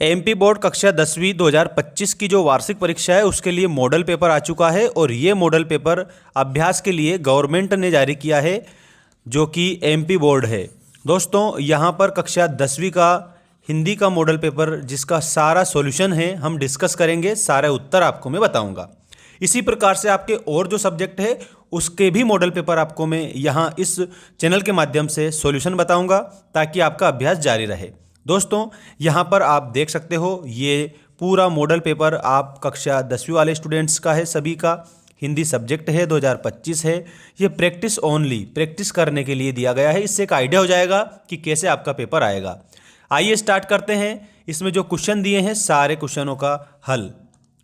MP board कक्षा 10वीं 2025 की जो वार्षिक परीक्षा है उसके लिए मॉडल पेपर आ चुका है और ये मॉडल पेपर अभ्यास के लिए गवर्नमेंट ने जारी किया है जो कि एमपी बोर्ड है। दोस्तों यहाँ पर कक्षा 10वीं का हिंदी का मॉडल पेपर जिसका सारा सॉल्यूशन है हम डिस्कस करेंगे, सारे उत्तर आपको मैं बताऊंगा। इसी प्रकार से आपके और जो सब्जेक्ट है उसके भी मॉडल पेपर आपको मैं यहाँ इस चैनल के माध्यम से सॉल्यूशन बताऊंगा ताकि आपका अभ्यास जारी रहे। दोस्तों यहाँ पर आप देख सकते हो ये पूरा मॉडल पेपर आप कक्षा 10वीं वाले स्टूडेंट्स का है, सभी का हिंदी सब्जेक्ट है, 2025 है। ये प्रैक्टिस ओनली, प्रैक्टिस करने के लिए दिया गया है। इससे एक आइडिया हो जाएगा कि कैसे आपका पेपर आएगा। आइए स्टार्ट करते हैं। इसमें जो क्वेश्चन दिए हैं सारे क्वेश्चनों का हल।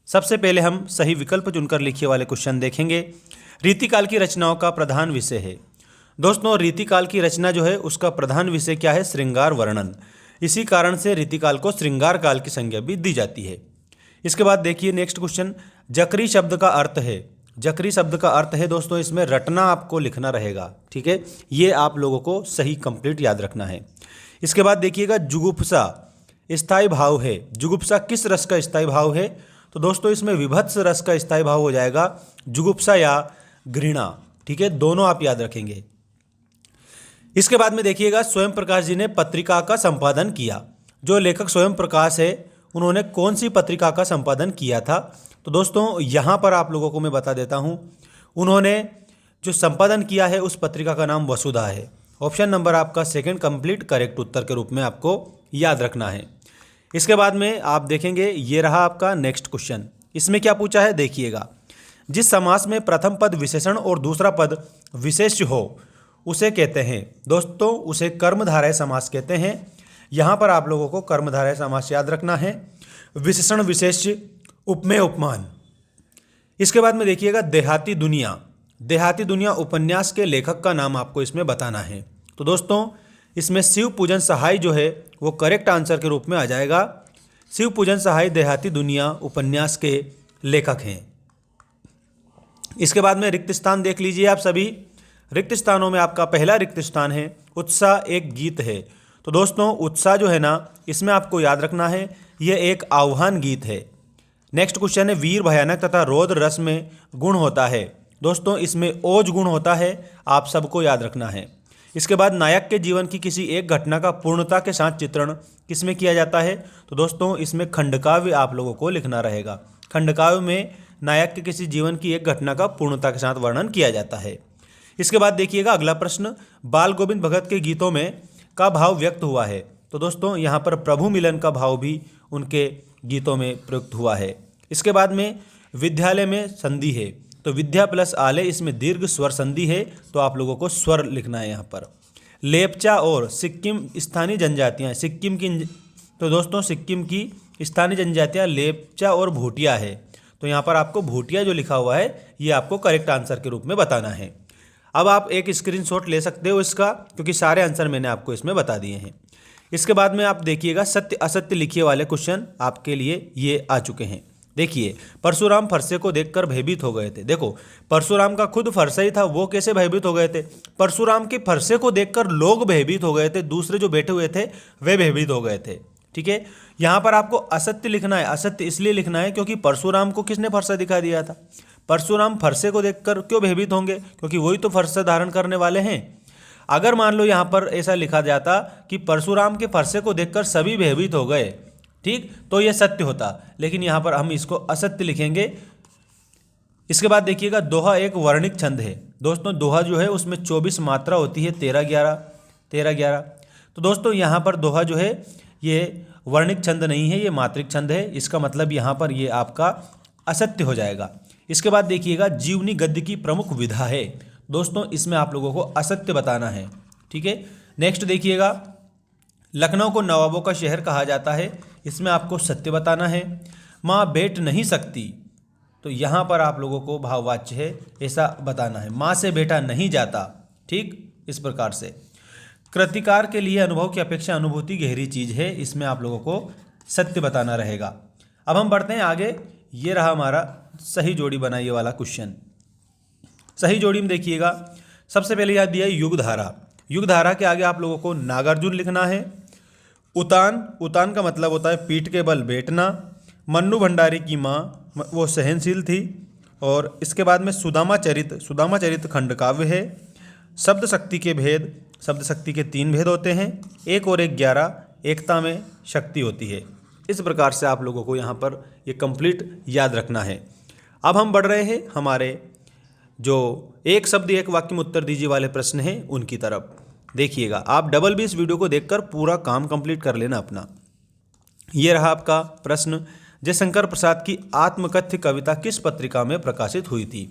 सबसे पहले हम सही विकल्प चुनकर लिखे वाले क्वेश्चन देखेंगे। रीतिकाल की रचनाओं का प्रधान विषय है। दोस्तों रीतिकाल की रचना जो है उसका प्रधान विषय क्या है? श्रृंगार वर्णन। इसी कारण से रीतिकाल को श्रृंगार काल की संज्ञा भी दी जाती है। इसके बाद देखिए नेक्स्ट क्वेश्चन, जकरी शब्द का अर्थ है। जकरी शब्द का अर्थ है दोस्तों इसमें रटना आपको लिखना रहेगा, ठीक है। ये आप लोगों को सही कंप्लीट याद रखना है। इसके बाद देखिएगा जुगुप्सा स्थायी भाव है। जुगुप्सा किस रस का स्थायी भाव है? तो दोस्तों इसमें विभत्स रस का स्थायी भाव हो जाएगा जुगुप्सा या घृणा, ठीक है। दोनों आप याद रखेंगे। इसके बाद में देखिएगा स्वयं प्रकाश जी ने पत्रिका का संपादन किया। जो लेखक स्वयं प्रकाश है उन्होंने कौन सी पत्रिका का संपादन किया था? तो दोस्तों यहाँ पर आप लोगों को मैं बता देता हूँ, उन्होंने जो संपादन किया है उस पत्रिका का नाम वसुधा है। ऑप्शन नंबर आपका सेकंड कंप्लीट करेक्ट उत्तर के रूप में आपको याद रखना है। इसके बाद में आप देखेंगे ये रहा आपका नेक्स्ट क्वेश्चन। इसमें क्या पूछा है देखिएगा, जिस समास में प्रथम पद विशेषण और दूसरा पद विशेष्य हो उसे कहते हैं। दोस्तों उसे कर्मधारय समास कहते हैं। यहाँ पर आप लोगों को कर्मधारय समास याद रखना है। विशेषण विशेष्य उपमेय उपमान। इसके बाद में देखिएगा देहाती दुनिया। देहाती दुनिया उपन्यास के लेखक का नाम आपको इसमें बताना है। तो दोस्तों इसमें शिव पूजन सहाय जो है वो करेक्ट आंसर के रूप में आ जाएगा। शिव पूजन सहाय देहाती दुनिया उपन्यास के लेखक हैं। इसके बाद में रिक्त स्थान देख लीजिए आप सभी। रिक्त स्थानों में आपका पहला रिक्त स्थान है उत्साह एक गीत है। तो दोस्तों उत्साह जो है ना इसमें आपको याद रखना है यह एक आह्वान गीत है। नेक्स्ट क्वेश्चन है वीर भयानक तथा रौद्र रस में गुण होता है। दोस्तों इसमें ओज गुण होता है, आप सबको याद रखना है। इसके बाद नायक के जीवन की किसी एक घटना का पूर्णता के साथ चित्रण किसमें किया जाता है? तो दोस्तों इसमें खंडकाव्य आप लोगों को लिखना रहेगा। खंडकाव्य में नायक के किसी जीवन की एक घटना का पूर्णता के साथ वर्णन किया जाता है। इसके बाद देखिएगा अगला प्रश्न, बाल गोविंद भगत के गीतों में का भाव व्यक्त हुआ है। तो दोस्तों यहाँ पर प्रभु मिलन का भाव भी उनके गीतों में प्रयुक्त हुआ है। इसके बाद में विद्यालय में संधि है, तो विद्या प्लस आलय इसमें दीर्घ स्वर संधि है, तो आप लोगों को स्वर लिखना है यहाँ पर। लेपचा और सिक्किम स्थानीय जनजातियाँ, सिक्किम की, तो दोस्तों सिक्किम की स्थानीय जनजातियाँ लेपचा और भूटिया है। तो यहाँ पर आपको भूटिया जो लिखा हुआ है ये आपको करेक्ट आंसर के रूप में बताना है। अब आप एक स्क्रीनशॉट ले सकते हो इसका, क्योंकि सारे आंसर मैंने आपको इसमें बता दिए हैं। इसके बाद में आप देखिएगा सत्य असत्य लिखिए वाले क्वेश्चन आपके लिए ये आ चुके हैं। देखिए परशुराम फरसे को देखकर भयभीत हो गए थे। देखो परशुराम का खुद फरसा ही था, वो कैसे भयभीत हो गए थे? परशुराम के फरसे को देखकर लोग भयभीत हो गए थे, दूसरे जो बैठे हुए थे वे भयभीत हो गए थे, ठीक है। यहाँ पर आपको असत्य लिखना है। असत्य इसलिए लिखना है क्योंकि परशुराम को किसने फरसा दिखा दिया था? परशुराम फरसे को देखकर क्यों भयभीत होंगे? क्योंकि वही तो फरसा धारण करने वाले हैं। अगर मान लो यहाँ पर ऐसा लिखा जाता कि परशुराम के फरसे को देखकर सभी भयभीत हो गए, ठीक, तो यह सत्य होता, लेकिन यहाँ पर हम इसको असत्य लिखेंगे। इसके बाद देखिएगा दोहा एक वर्णिक छंद है। दोस्तों दोहा जो है उसमें 24 मात्रा होती है, 13-11। तो दोस्तों यहाँ पर दोहा जो है ये वर्णिक छंद नहीं है, ये मात्रिक छंद है। इसका मतलब यहाँ पर ये आपका असत्य हो जाएगा। इसके बाद देखिएगा जीवनी गद्य की प्रमुख विधा है। दोस्तों इसमें आप लोगों को असत्य बताना है, ठीक है। नेक्स्ट देखिएगा लखनऊ को नवाबों का शहर कहा जाता है। इसमें आपको सत्य बताना है। माँ बैठ नहीं सकती, तो यहाँ पर आप लोगों को भाववाच्य है ऐसा बताना है। माँ से बेटा नहीं जाता, ठीक, इस प्रकार से। कृतिकार के लिए अनुभव की अपेक्षा अनुभूति गहरी चीज़ है, इसमें आप लोगों को सत्य बताना रहेगा। अब हम बढ़ते हैं आगे। ये रहा हमारा सही जोड़ी बनाइए वाला क्वेश्चन। सही जोड़ी में देखिएगा सबसे पहले याद दिया है युगधारा। युगधारा के आगे आप लोगों को नागार्जुन लिखना है, उतान, उतान का मतलब होता है पीठ के बल बैठना। मन्नू भंडारी की माँ वो सहनशील थी। और इसके बाद में सुदामा चरित, सुदामा चरित खंड काव्य है। शब्द शक्ति के भेद, शब्द शक्ति के 3 भेद होते हैं, 1 और 1 11, एकता में शक्ति होती है। इस प्रकार से आप लोगों को यहाँ पर ये कंप्लीट याद रखना है। अब हम बढ़ रहे हैं हमारे जो एक शब्द एक वाक्य में उत्तर दीजिए वाले प्रश्न हैं उनकी तरफ। देखिएगा, आप डबल भी इस वीडियो को देखकर पूरा काम कंप्लीट कर लेना अपना। ये रहा आपका प्रश्न, जयशंकर प्रसाद की आत्मकथ्य कविता किस पत्रिका में प्रकाशित हुई थी?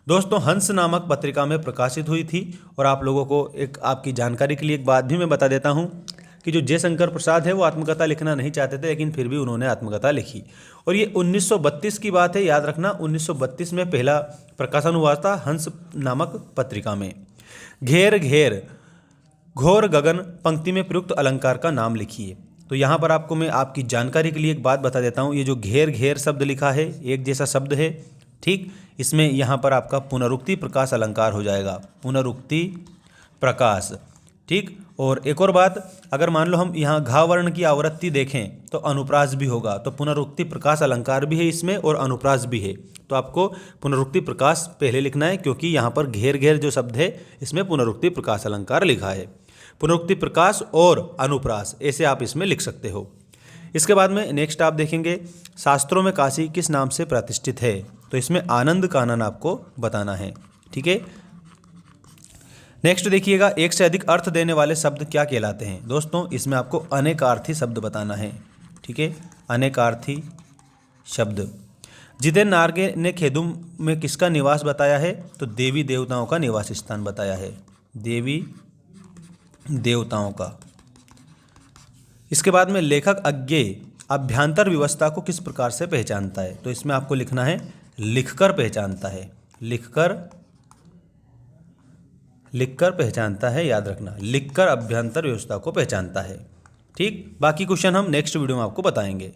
दोस्तों, हंस नामक पत्रिका में प्रकाशित हुई थी। और आप लोगों को एक आपकी जानकारी के लिए एक बात भी मैं बता देता हूँ कि जो जयशंकर प्रसाद है वो आत्मकथा लिखना नहीं चाहते थे, लेकिन फिर भी उन्होंने आत्मकथा लिखी। और ये 1932 की बात है, याद रखना। 1932 में पहला प्रकाशन हुआ था हंस नामक पत्रिका में। घेर घेर, घोर गगन पंक्ति में प्रयुक्त अलंकार का नाम लिखिए। तो यहाँ पर आपको मैं आपकी जानकारी के लिए एक बात बता देता हूँ। ये जो घेर घेर शब्द लिखा है, एक जैसा शब्द है, ठीक। इसमें यहाँ पर आपका पुनरुक्ति प्रकाश अलंकार हो जाएगा, पुनरुक्ति प्रकाश, ठीक। और एक और बात, अगर मान लो हम यहाँ घा वर्ण की आवृत्ति देखें तो अनुप्रास भी होगा। तो पुनरुक्ति प्रकाश अलंकार भी है इसमें और अनुप्रास भी है। तो आपको पुनरुक्ति प्रकाश पहले लिखना है, क्योंकि यहाँ पर घेर घेर जो शब्द है इसमें पुनरुक्ति प्रकाश अलंकार लिखा है। पुनरुक्ति प्रकाश और अनुप्रास, ऐसे आप इसमें लिख सकते हो। इसके बाद में नेक्स्ट आप देखेंगे, शास्त्रों में काशी किस नाम से प्रतिष्ठित है? तो इसमें आनंद कानन आपको बताना है, ठीक है। नेक्स्ट देखिएगा, एक से अधिक अर्थ देने वाले शब्द क्या कहलाते हैं? दोस्तों, इसमें आपको अनेकार्थी शब्द बताना है, ठीक है, अनेकार्थी शब्द। जितेंद्र नार्गे ने खेदुम में किसका निवास बताया है? तो देवी देवताओं का निवास स्थान बताया है, देवी देवताओं का। इसके बाद में लेखक अज्ञेय अभ्यांतर व्यवस्था को किस प्रकार से पहचानता है? तो इसमें आपको लिखना है लिखकर पहचानता है, लिखकर पहचानता है, याद रखना, लिखकर अभ्यांतर व्यवस्था को पहचानता है, ठीक। बाकी क्वेश्चन हम नेक्स्ट वीडियो में आपको बताएंगे।